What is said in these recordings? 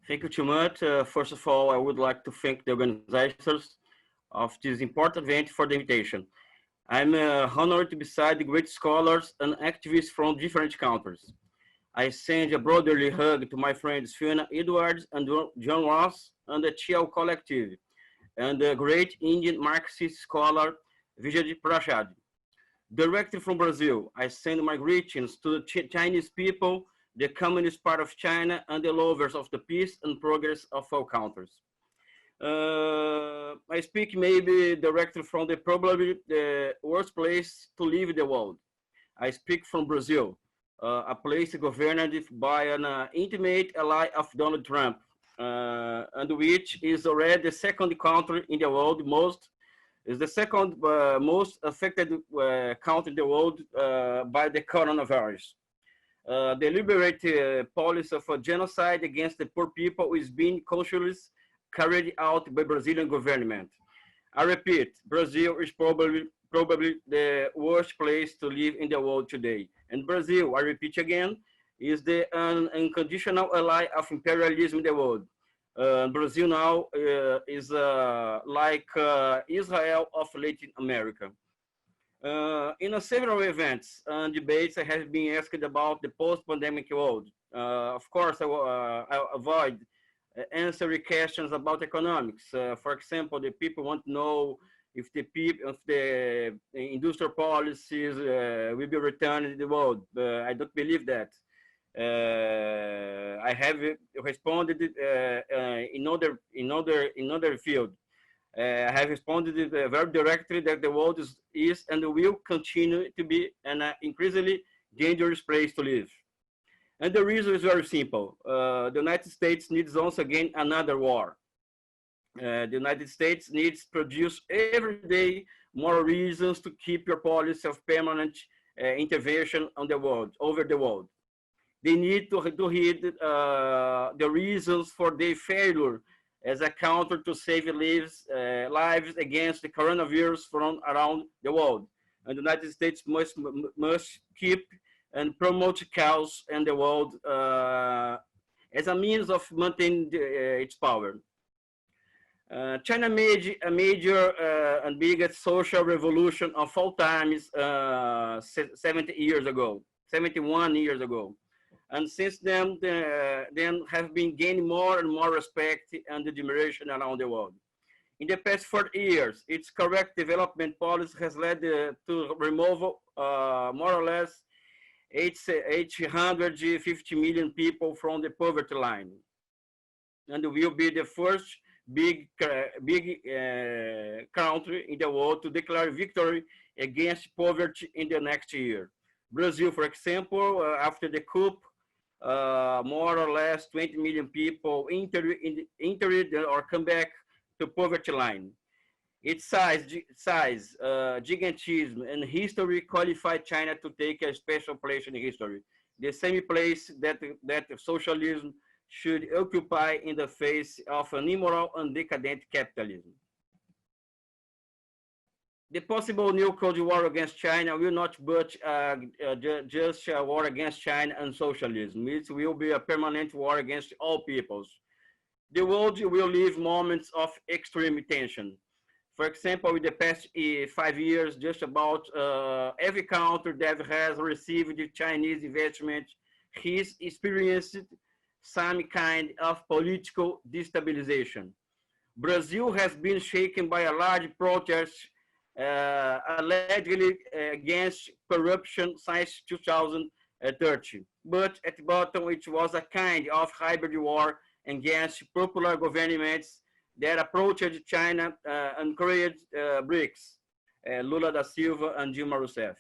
Thank you too much. First of all, I would like to thank the organizers of this important event for the invitation. I'm honored to be beside the great scholars and activists from different countries. I send a brotherly hug to my friends Fiona Edwards and John Ross and the Chiao Collective, and the great Indian Marxist scholar Vijay Prashad. Directly from Brazil, I send my greetings to the Chinese people, the Communist Party of China, and the lovers of the peace and progress of all countries. I speak maybe directly from the probably the worst place to live in the world. I speak from Brazil, a place governed by an intimate ally of Donald Trump, and which is already the second country in the world most is the second most affected country in the world by the coronavirus. Deliberate policy of a genocide against the poor people is being consciously carried out by Brazilian government. I repeat, Brazil is probably the worst place to live in the world today. And Brazil, I repeat again, is the unconditional ally of imperialism in the world. Brazil now is like Israel of Latin America. In several events and debates, I have been asked about the post-pandemic world. Of course, I avoid answering questions about economics. For example, the people want to know if the industrial policies will be returned in the world. I don't believe that. I have responded in other field. I have responded very directly that the world is and will continue to be an increasingly dangerous place to live. And the reason is very simple. The United States needs once again another war. The United States needs to produce every day more reasons to keep your policy of permanent intervention on the world, over the world. They need to heed the reasons for their failure as a counter to save lives against the coronavirus from around the world. And the United States must keep and promote chaos in the world as a means of maintaining its power. China made a major and biggest social revolution of all times 70 years ago, 71 years ago. And since then have been gaining more and more respect and admiration around the world. In the past 40 years, its correct development policy has led to removal more or less 850 million people from the poverty line, and will be the first big country in the world to declare victory against poverty in the next year. Brazil, for example, after the coup, more or less 20 million people entered or come back to poverty line. Its size, gigantism, and history qualify China to take a special place in history, the same place that socialism should occupy in the face of an immoral and decadent capitalism. The possible new Cold War against China will not but just a war against China and socialism. It will be a permanent war against all peoples. The world will live moments of extreme tension. For example, in the past 5 years, just about every country that has received Chinese investment has experienced some kind of political destabilization. Brazil has been shaken by a large protest allegedly against corruption since 2013. But at the bottom, it was a kind of hybrid war against popular governments that approached China and created BRICS, Lula da Silva and Dilma Rousseff.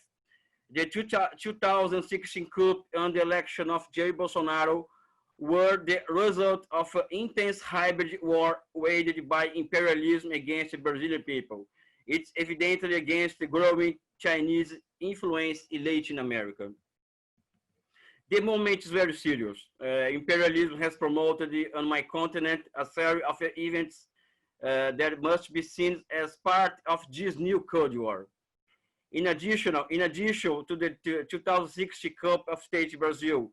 The 2016 coup and the election of Jair Bolsonaro were the result of an intense hybrid war waged by imperialism against the Brazilian people. It's evidently against the growing Chinese influence in Latin America. The moment is very serious. Imperialism has promoted on my continent a series of events that must be seen as part of this new Cold War. In addition to the 2060 Cup of States Brazil,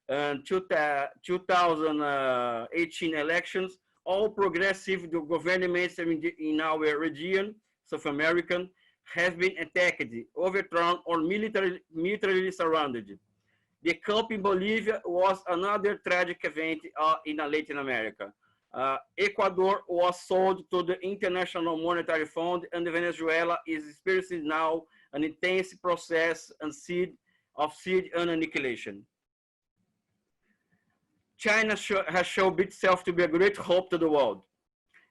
and 2018 elections, all progressive governments in our region, South American, have been attacked, overthrown, or militarily surrounded. The coup in Bolivia was another tragic event in Latin America. Ecuador was sold to the International Monetary Fund, and Venezuela is experiencing now an intense process of siege and annihilation. China has shown itself to be a great hope to the world.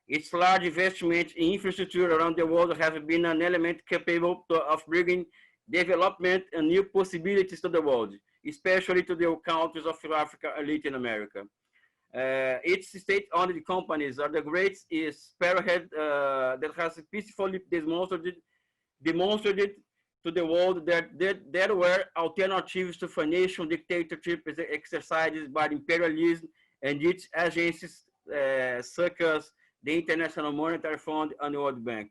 Its large investment in infrastructure around the world have been an element capable of bringing development and new possibilities to the world, especially to the countries of Africa and Latin America. Its state-owned companies are the great spearhead that has peacefully demonstrated to the world that there were alternatives to financial dictatorship exercised by imperialism and its agencies such as the International Monetary Fund and the World Bank.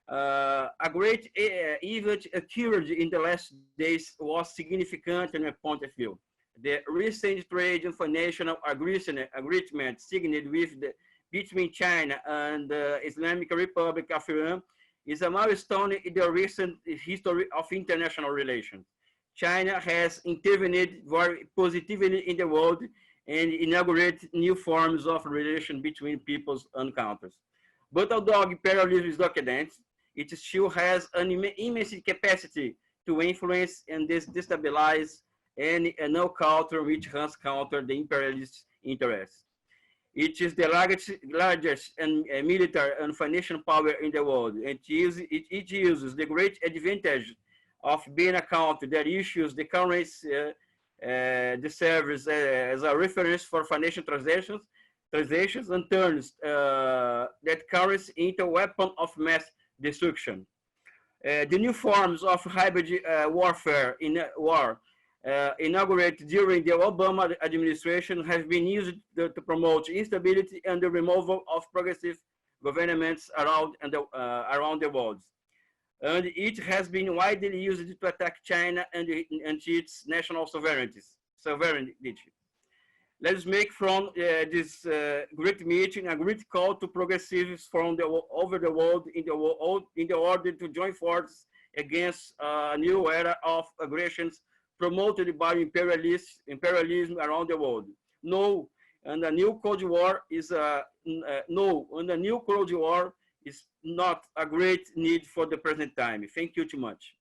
A great event occurred in the last days was significant in my point of view. The recent trade and financial agreement signed between China and the Islamic Republic of Iran is a milestone in the recent history of international relations. China has intervened very positively in the world and inaugurated new forms of relation between peoples and countries. But although imperialism is decadent, it still has an immense capacity to influence and destabilize any no culture which has countered the imperialist interests. It is the largest and military and financial power in the world. It uses the great advantage of being a country that issues the currency the service as a reference for financial transactions and turns that currency into a weapon of mass destruction. The new forms of hybrid warfare in war inaugurated during the Obama administration have been used to promote instability and the removal of progressive governments around the world. And it has been widely used to attack China and its national sovereignty. Let's make from this great meeting a great call to progressives from over the world in the order to join forces against a new era of aggressions promoted by imperialism around the world. No, and the new Cold War is no, and the new Cold War is not a great need for the present time. Thank you too much.